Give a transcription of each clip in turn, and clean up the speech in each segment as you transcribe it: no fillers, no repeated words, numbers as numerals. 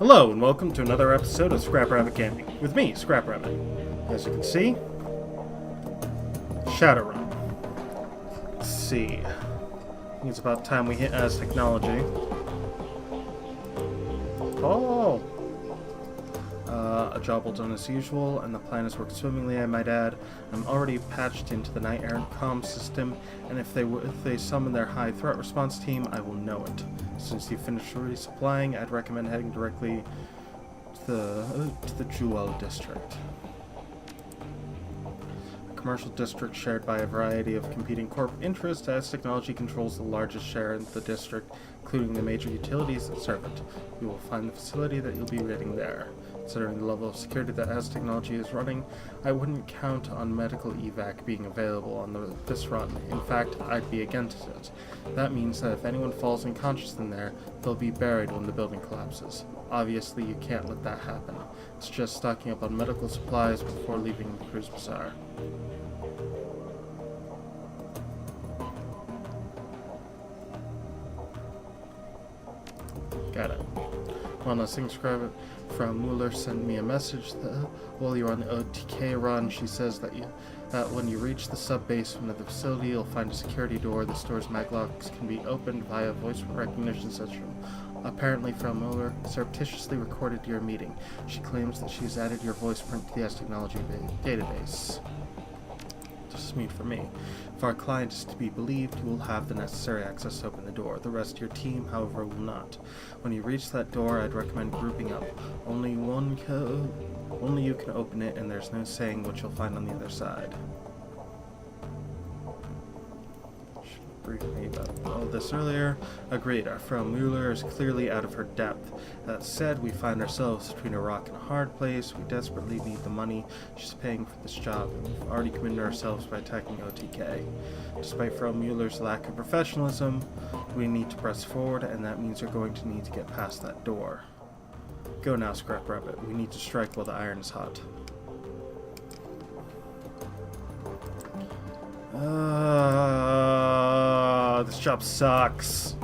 Hello and welcome to another episode of Scrap Rabbit Gaming, with me, Scrap Rabbit. As you can see, Shadowrun. Let's see. I think it's about time we hit as technology. Oh! A job well done as usual, and the plan has worked swimmingly, I might add. I'm already patched into the Night Errant comm system, and if they summon their high threat response team, I will know it. Since you finished resupplying, I'd recommend heading directly to the Jewel district. A commercial district shared by a variety of competing corporate interests, as technology controls the largest share in the district, including the major utilities that serve it. You will find the facility that you'll be raiding there. Considering the level of security that as technology is running, I wouldn't count on medical evac being available on this run. In fact, I'd be against it. That means that if anyone falls unconscious in there, they'll be buried when the building collapses. Obviously, you can't let that happen. It's just stocking up on medical supplies before leaving the cruise bazaar. Got it. One last thing, subscribe it. From Mueller sent me a message that while you're on the OTK run, she says that when you reach the sub-basement of the facility, you'll find a security door. The store's maglocks can be opened via voice recognition system. Apparently, from Mueller surreptitiously recorded your meeting. She claims that she's added your voice print to the S technology database. This is mean for me. If our client is to be believed, you will have the necessary access to open the door. The rest of your team, however, will not. When you reach that door, I'd recommend grouping up. Only you can open it, and there's no saying what you'll find on the other side. Should brief me about all this earlier. Agreed, our friend Mueller is clearly out of her depth. That said, we find ourselves between a rock and a hard place. We desperately need the money she's paying for this job, and we've already committed ourselves by attacking OTK. Despite Frau Mueller's lack of professionalism, we need to press forward, and that means you're going to need to get past that door. Go now, Scrap Rabbit. We need to strike while the iron is hot. This job sucks.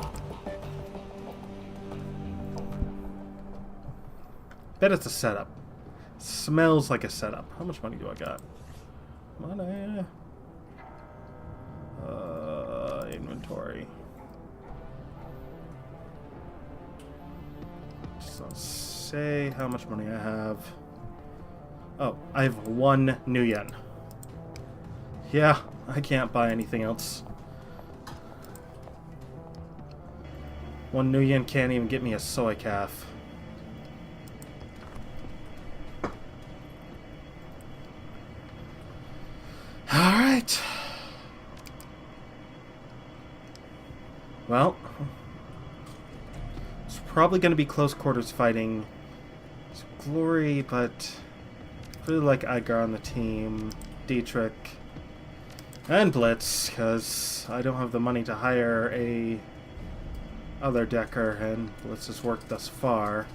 Bet it's a setup. Smells like a setup. How much money do I got? Money. Inventory. Just don't say how much money I have. Oh, I have 1 new yen. Yeah, I can't buy anything else. 1 new yen can't even get me a soy calf. Alright. Well, it's probably going to be close quarters fighting. It's Glory, but I really like Edgar on the team, Dietrich, and Blitz, because I don't have the money to hire a other Decker, and Blitz has worked thus far.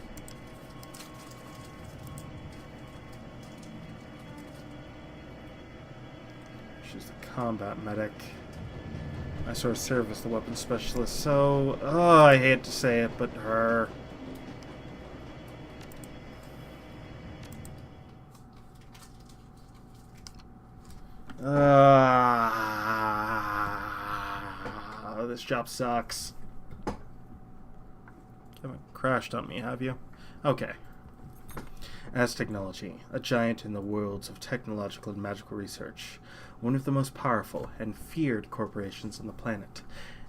She's the combat medic. I sort of serve as the weapons specialist, so I hate to say it, but her. This job sucks. You haven't crashed on me, have you? Okay. As technology, a giant in the worlds of technological and magical research, one of the most powerful and feared corporations on the planet,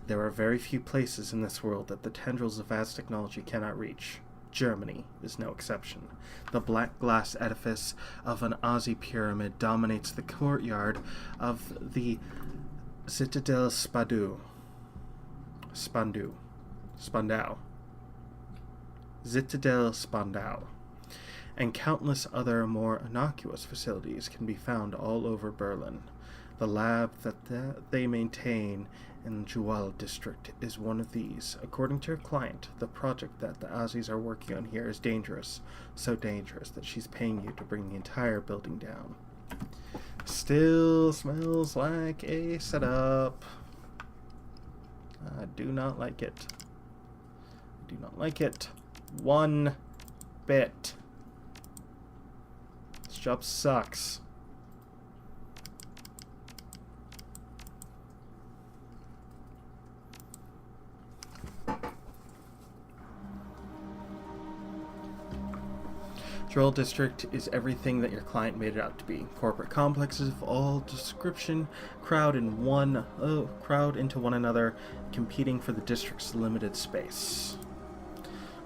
there are very few places in this world that the tendrils of vast technology cannot reach. Germany is no exception. The black glass edifice of an Aussie pyramid dominates the courtyard of the Citadel Spandau. Citadel Spandau. And countless other more innocuous facilities can be found all over Berlin. The lab that they maintain in the Jewel district is one of these. According to her client, the project that the Aussies are working on here is dangerous, so dangerous that she's paying you to bring the entire building down. Still smells like a setup. I do not like it. I do not like it one bit. This job sucks. Drill District is everything that your client made it out to be. Corporate complexes of all description crowd into one another, competing for the district's limited space.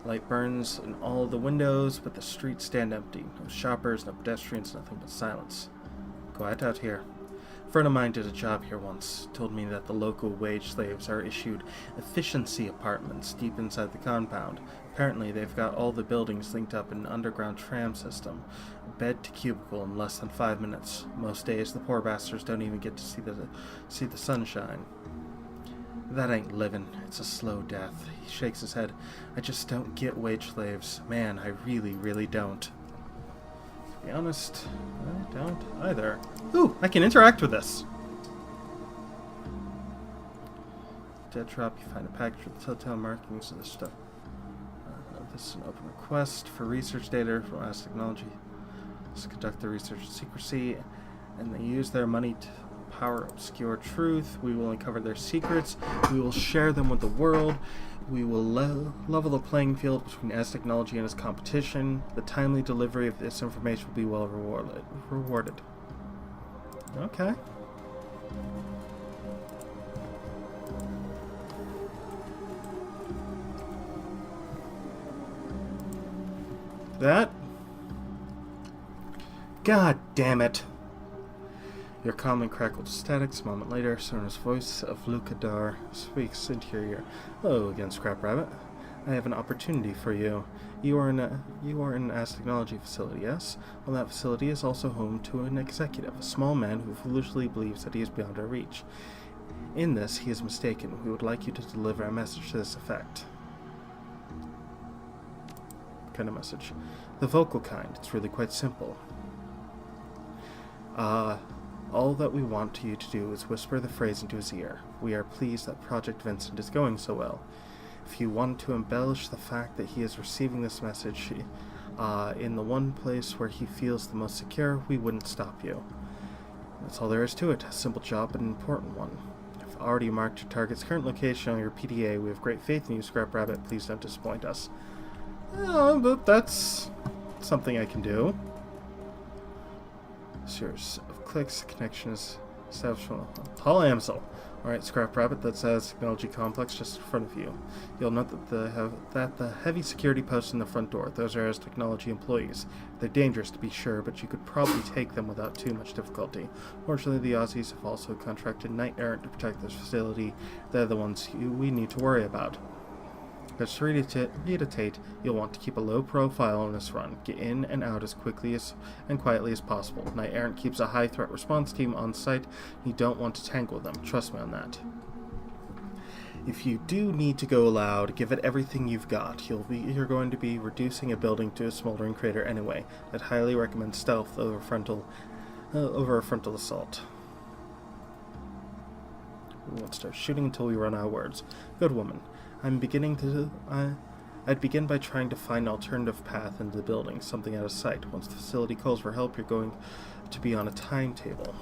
Light burns in all of the windows, but the streets stand empty. No shoppers, no pedestrians, nothing but silence. Quiet out here. A friend of mine did a job here once. Told me that the local wage slaves are issued efficiency apartments deep inside the compound. Apparently, they've got all the buildings linked up in an underground tram system. Bed to cubicle in less than 5 minutes. Most days, the poor bastards don't even get to see the sunshine. That ain't living. It's a slow death. He shakes his head. I just don't get wage slaves. Man, I really, really don't. To be honest, I don't either. Ooh, I can interact with this. Dead drop, you find a package with telltale markings of this stuff. This is an open request for research data from As Technology. Let's conduct the research in secrecy, and they use their money to power obscure truth. We will uncover their secrets. We will share them with the world. We will level the playing field between As Technology and its competition. The timely delivery of this information will be well rewarded. Okay. That? God damn it. Your common crackled statics. A moment later, Sona's voice of Lucadar speaks into your ear. Hello again, Scrap Rabbit. I have an opportunity for you. You are in an As Technology facility, yes? Well, that facility is also home to an executive, a small man who foolishly believes that he is beyond our reach. In this, he is mistaken. We would like you to deliver a message to this effect. Kind of message. The vocal kind. It's really quite simple. All that we want you to do is whisper the phrase into his ear. We are pleased that Project Vincent is going so well. If you want to embellish the fact that he is receiving this message in the one place where he feels the most secure, we wouldn't stop you. That's all there is to it. A simple job, but an important one. I've already marked your target's current location on your PDA. We have great faith in you, Scrap Rabbit. Please don't disappoint us. But that's something I can do. Series of clicks, connection is established from Paul Amsel. Alright, Scrap Rabbit, that's As Technology Complex just in front of you. You'll note that the heavy security posts in the front door, those are As Technology employees. They're dangerous to be sure, but you could probably take them without too much difficulty. Fortunately, the Aussies have also contracted Knight Errant to protect this facility. They're the ones we need to worry about. But to reiterate, you'll want to keep a low profile on this run. Get in and out as quickly and quietly as possible. Knight Errant keeps a high threat response team on site. You don't want to tangle them. Trust me on that. If you do need to go loud, give it everything you've got. You're going to be reducing a building to a smoldering crater anyway. I'd highly recommend stealth over a frontal assault. We won't start shooting until we run out of words. Good woman. I'd begin by trying to find an alternative path into the building, something out of sight. Once the facility calls for help, you're going to be on a timetable.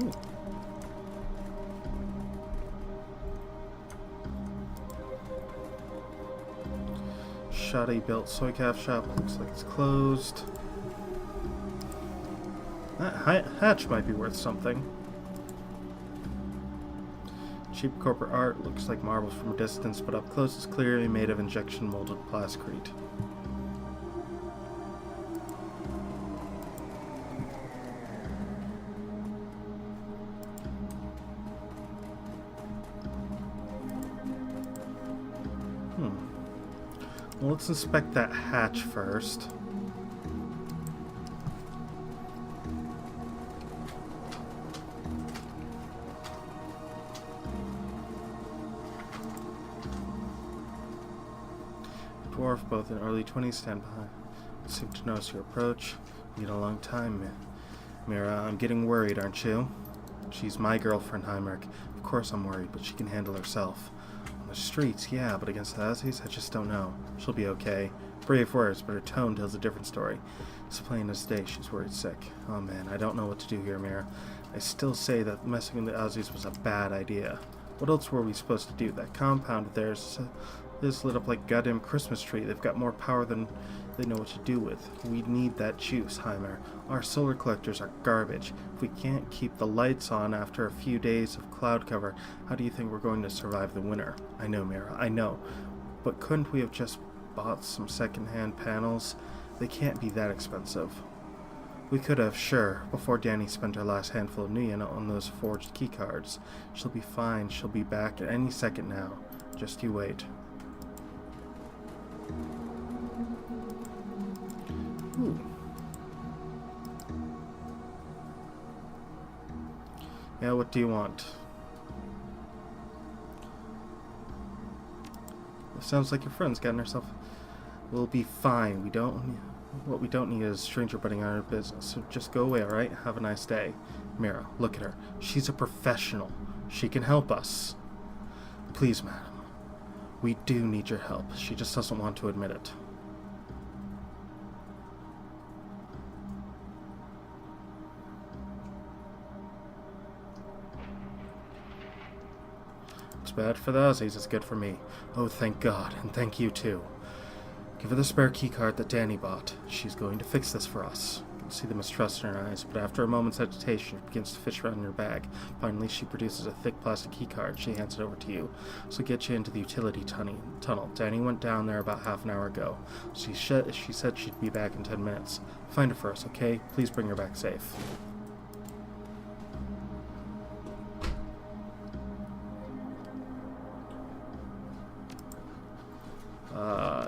Ooh. Shoddy built soy calf shop looks like it's closed. That hatch might be worth something. Cheap corporate art looks like marbles from a distance, but up close it's clearly made of injection molded plascrete. Well, let's inspect that hatch first. Dwarf, both in early 20s, stand behind. Seem to notice your approach. Been a long time, Mira. I'm getting worried, aren't you? She's my girlfriend, Heinrich. Of course I'm worried, but she can handle herself. On the streets, yeah, but against the Aussies, I just don't know. She'll be okay. Brave words, but her tone tells a different story. It's plain as day, she's worried sick. Oh man, I don't know what to do here, Mira. I still say that messing with the Aussies was a bad idea. What else were we supposed to do? That compound of theirs is lit up like a goddamn Christmas tree. They've got more power than they know what to do with. We need that juice, Heimer. Our solar collectors are garbage. If we can't keep the lights on after a few days of cloud cover, how do you think we're going to survive the winter? I know, Mira, I know. But couldn't we have just bought some second-hand panels? They can't be that expensive. We could have, sure, before Danny spent her last handful of Nuyen on those forged keycards. She'll be fine. She'll be back at any second now. Just you wait. Ooh. Yeah, what do you want? It sounds like your friend's gotten herself... We'll be fine. What we don't need is a stranger butting on our business. So just go away, alright? Have a nice day. Mira, look at her. She's a professional. She can help us. Please, madam. We do need your help. She just doesn't want to admit it. It's bad for the Aussies. It's good for me. Oh, thank God. And thank you, too. Give her the spare keycard that Danny bought. She's going to fix this for us. You can see the mistrust in her eyes, but after a moment's hesitation, she begins to fish around in her bag. Finally, she produces a thick plastic keycard. She hands it over to you. So get you into the utility tunnel. Danny went down there about half an hour ago. She said she'd be back in 10 minutes. Find her for us, okay? Please bring her back safe.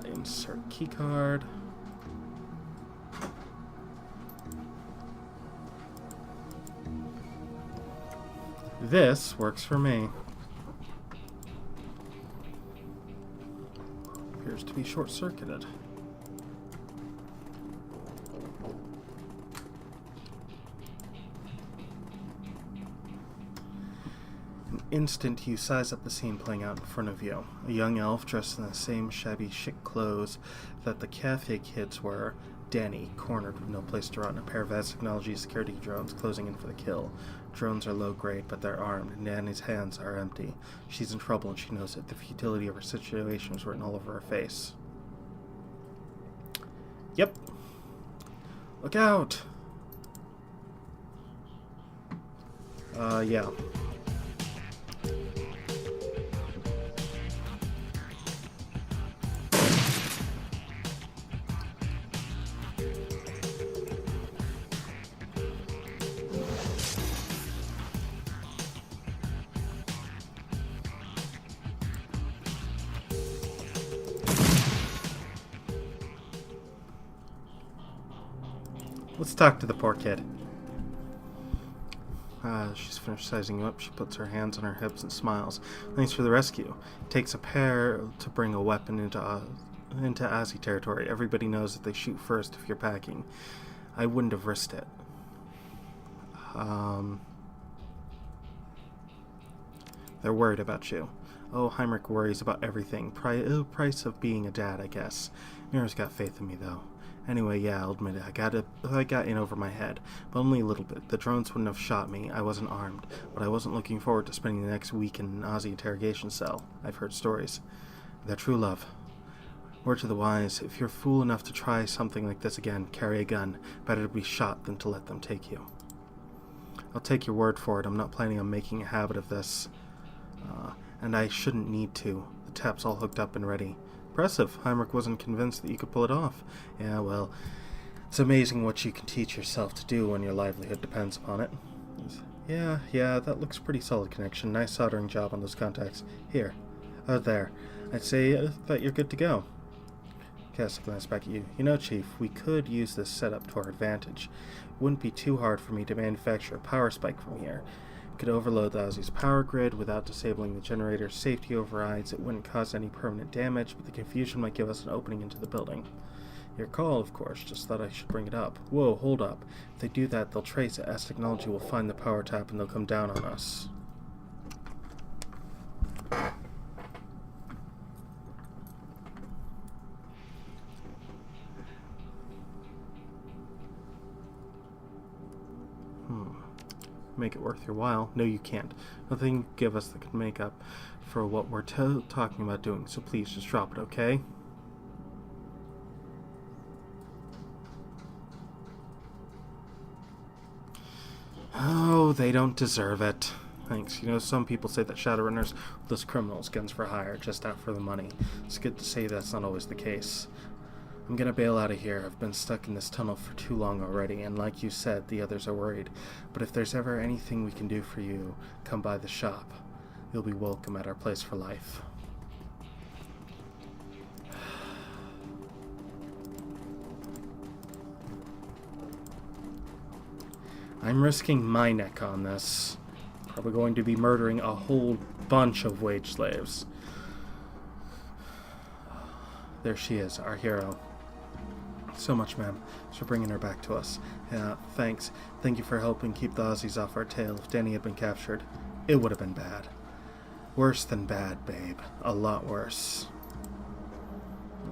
Insert keycard. This works for me. Appears to be short-circuited. Instant, you size up the scene playing out in front of you. A young elf dressed in the same shabby chic clothes that the cafe kids were. Danny, cornered with no place to run. A pair of advanced technology security drones closing in for the kill. Drones are low grade, but they're armed, and Danny's hands are empty. She's in trouble, and she knows it. The futility of her situation is written all over her face. Yep. Look out! Yeah. Let's talk to the poor kid. She's finished sizing you up. She puts her hands on her hips and smiles. Thanks for the rescue. It takes a pair to bring a weapon into Aussie territory. Everybody knows that they shoot first if you're packing. I wouldn't have risked it. They're worried about you. Oh, Heinrich worries about everything. Price of being a dad, I guess. Mira's got faith in me, though. Anyway, yeah, I'll admit it. I got in over my head, but only a little bit. The drones wouldn't have shot me. I wasn't armed, but I wasn't looking forward to spending the next week in an Aussie interrogation cell. I've heard stories. They're true, love. Word to the wise, if you're fool enough to try something like this again, carry a gun. Better to be shot than to let them take you. I'll take your word for it. I'm not planning on making a habit of this. And I shouldn't need to. The tap's all hooked up and ready. Impressive. Heinrich wasn't convinced that you could pull it off. Yeah, well, it's amazing what you can teach yourself to do when your livelihood depends upon it. Yeah, that looks pretty solid connection. Nice soldering job on those contacts. Here. There. I'd say that you're good to go. Cast a glance back at you. You know, Chief, we could use this setup to our advantage. It wouldn't be too hard for me to manufacture a power spike from here. Could overload the Aussie's power grid without disabling the generator. Safety overrides. It wouldn't cause any permanent damage, but the confusion might give us an opening into the building. Your call, of course, just thought I should bring it up. Whoa, hold up. If they do that, they'll trace it. S technology will find the power tap and they'll come down on us. Make it worth your while. No, you can't. Nothing you give us that could make up for what we're talking about doing, so please just drop it, okay? Oh, they don't deserve it. Thanks. You know, some people say that Shadowrunners are those criminals, guns for hire, just out for the money. It's good to say that's not always the case. I'm gonna bail out of here. I've been stuck in this tunnel for too long already, and like you said, the others are worried. But if there's ever anything we can do for you, come by the shop. You'll be welcome at our place for life. I'm risking my neck on this. Probably going to be murdering a whole bunch of wage slaves. There she is, our hero. So much, ma'am. Thanks for bringing her back to us. Yeah, thanks. Thank you for helping keep the Aussies off our tail. If Danny had been captured, it would have been bad. Worse than bad, babe. A lot worse.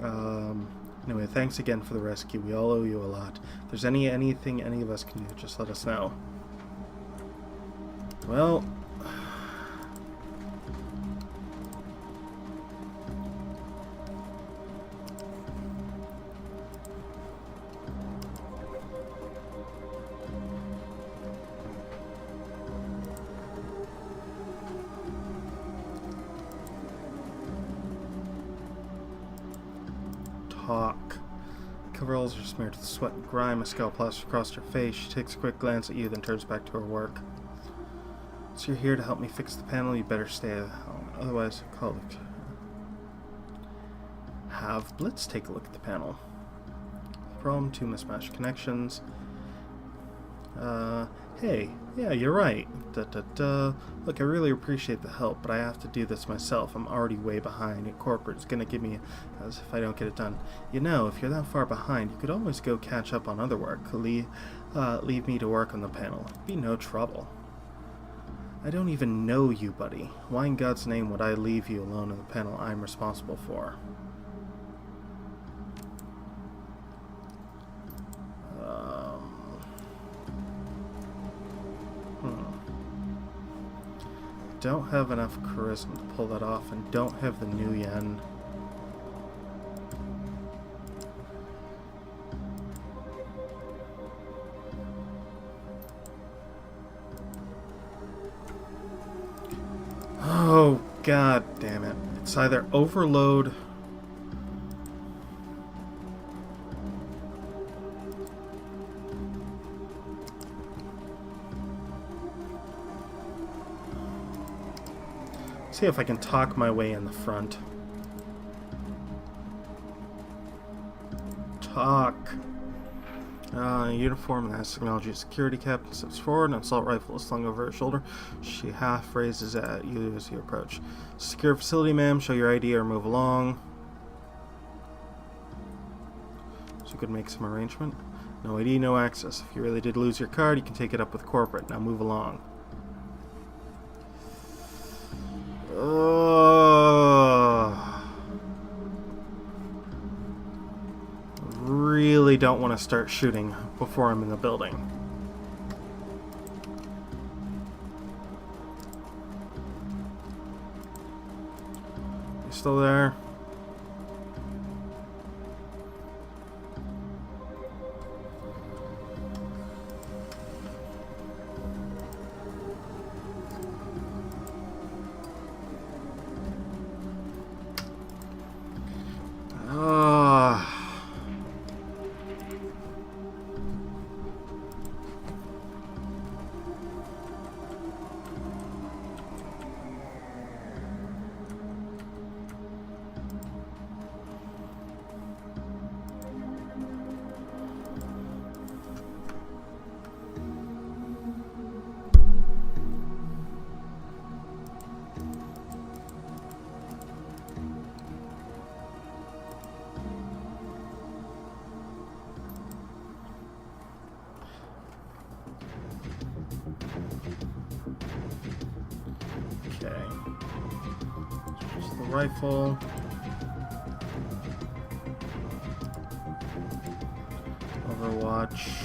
Anyway, thanks again for the rescue. We all owe you a lot. If there's anything any of us can do, just let us know. Well... talk. Coveralls are smeared with sweat and grime. A scalp plastered across her face. She takes a quick glance at you, then turns back to her work. So you're here to help me fix the panel. You better stay at home. Otherwise, I'll call it. Have Blitz take a look at the panel. Problem: 2 mismatched connections. Hey, yeah, you're right. Look, I really appreciate the help, but I have to do this myself. I'm already way behind, and corporate's gonna give me as if I don't get it done. You know, if you're that far behind, you could always go catch up on other work. Leave me to work on the panel. It'd be no trouble. I don't even know you, buddy. Why in God's name would I leave you alone in the panel I'm responsible for? Don't have enough charisma to pull that off, and don't have the new yen. Oh, god damn it. It's either overload... See if I can talk my way in the front. Talk. Uniform that has technology security. Captain steps forward. An assault rifle is slung over her shoulder. She half raises at you as you approach. Secure facility, ma'am. Show your ID or move along. So you could make some arrangement. No ID, no access. If you really did lose your card, you can take it up with corporate. Now move along. Really don't want to start shooting before I'm in the building. You still there? Okay. Just the rifle. Overwatch.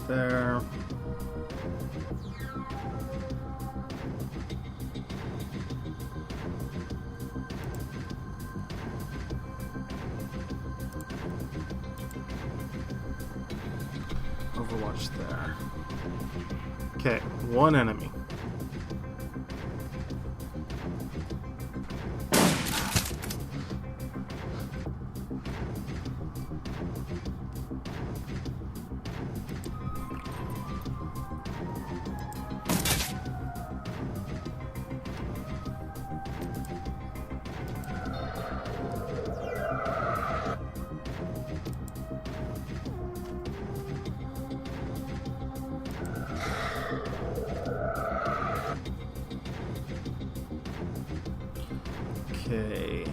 There. Overwatch there. Okay, one enemy. Okay.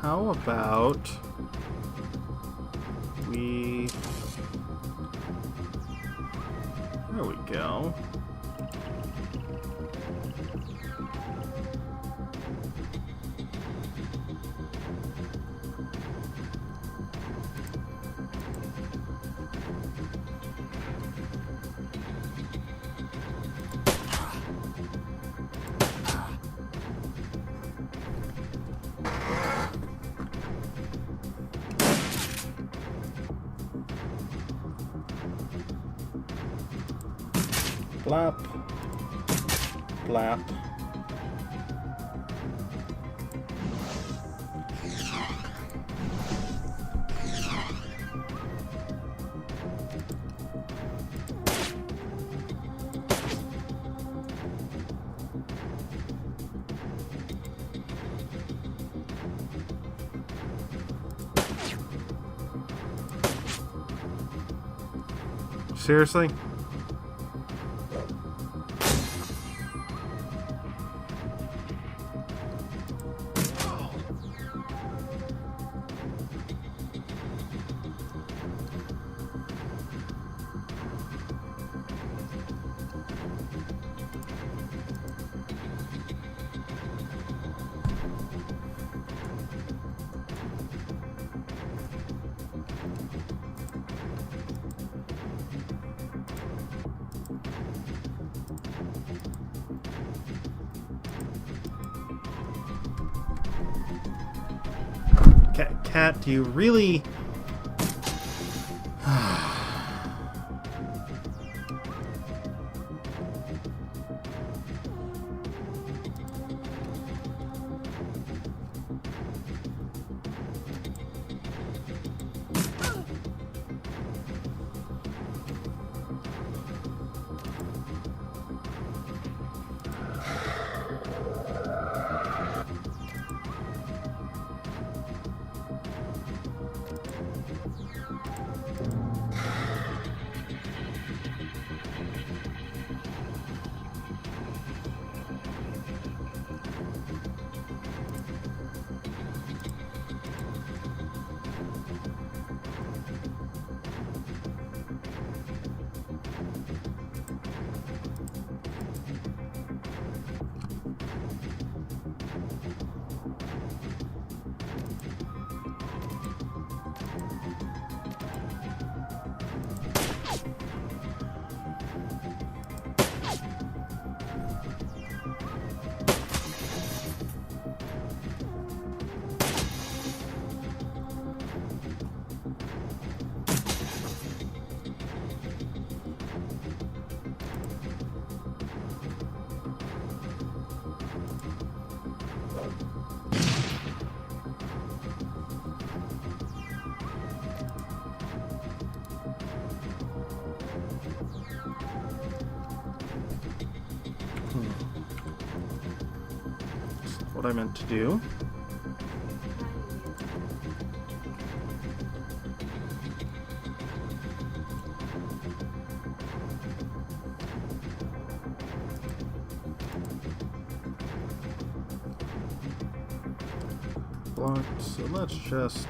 How about we... There we go. Blap. Blap. Seriously? Cat, do you really... What I meant to do. blocked, so let's just...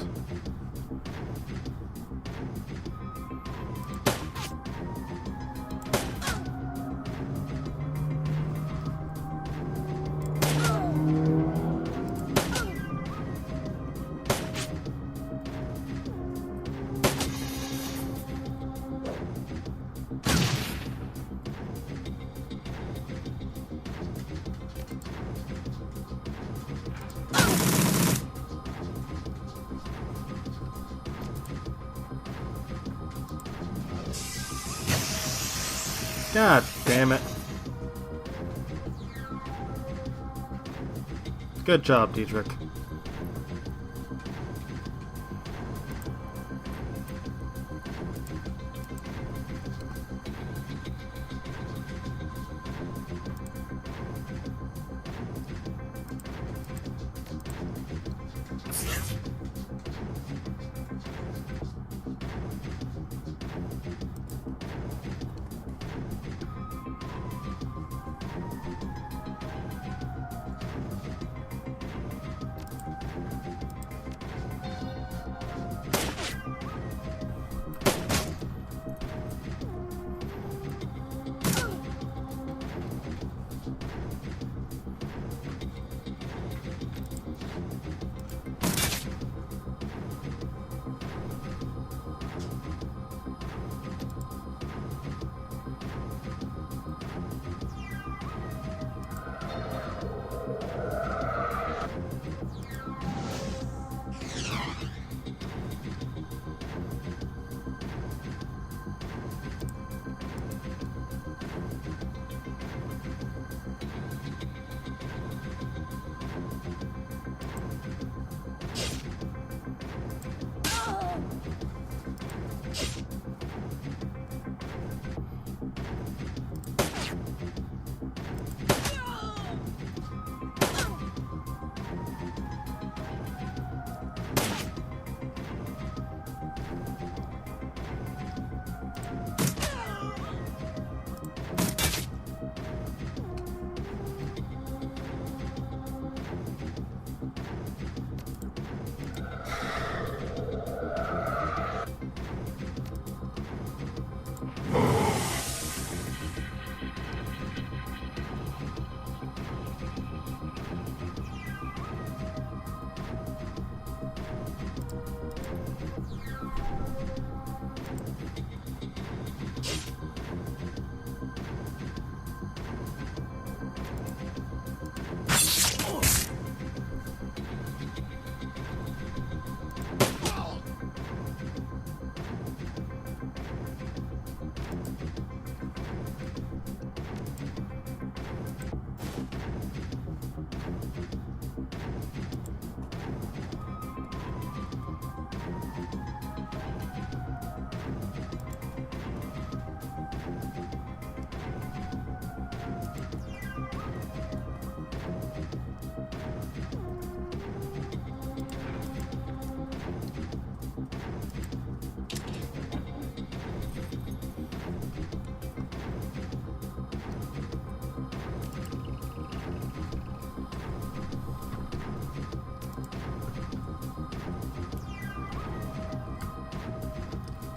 God damn it. Good job, Diedrich.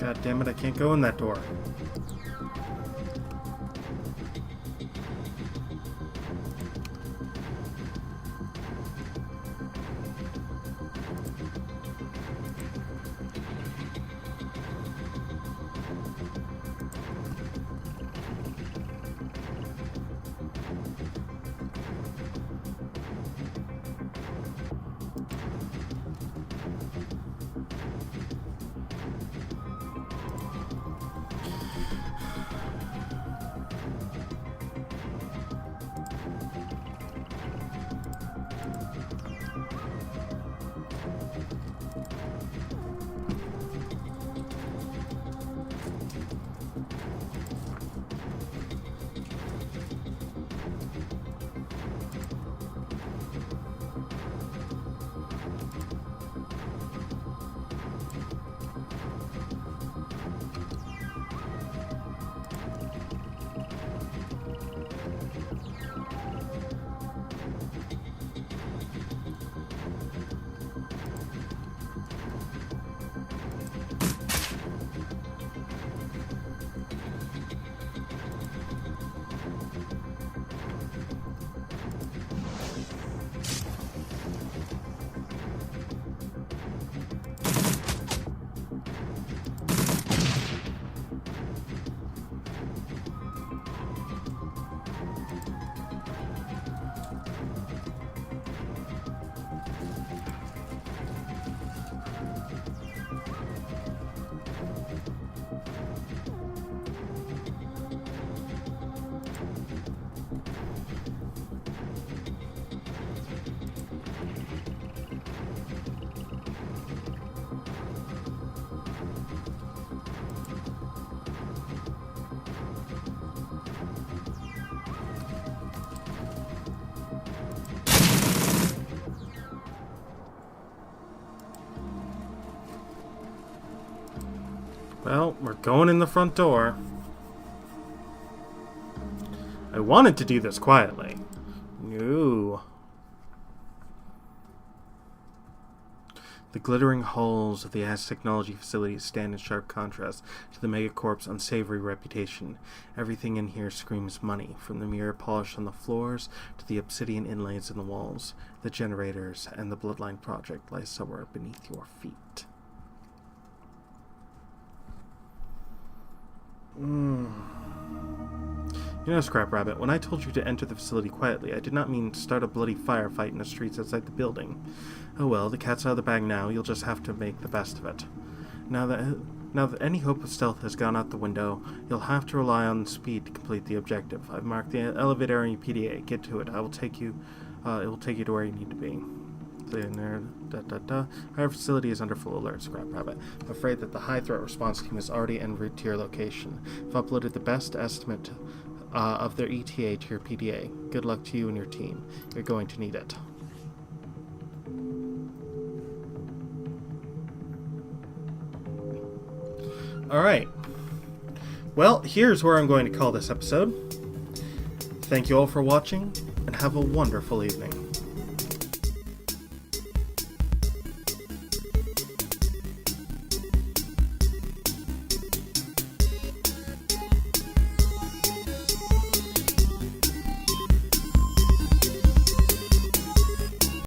God damn it, I can't go in that door. Well, we're going in the front door. I wanted to do this quietly. No. The glittering halls of the Ass Technology facility stand in sharp contrast to the megacorp's unsavory reputation. Everything in here screams money, from the mirror polish on the floors to the obsidian inlays in the walls. The generators and the Bloodline project lie somewhere beneath your feet. You know, Scrap Rabbit, when I told you to enter the facility quietly, I did not mean to start a bloody firefight in the streets outside the building. Oh well, the cat's out of the bag now, you'll just have to make the best of it. Now that any hope of stealth has gone out the window, you'll have to rely on speed to complete the objective. I've marked the elevator on your PDA. Get to it. It will take you to where you need to be. Our facility is under full alert, Scrap Rabbit. I'm afraid that the high threat response team is already en route to your location. I've uploaded the best estimate of their ETA to your PDA. Good luck to you and your team. You're going to need it. Alright. Well, here's where I'm going to call this episode. Thank you all for watching, and have a wonderful evening.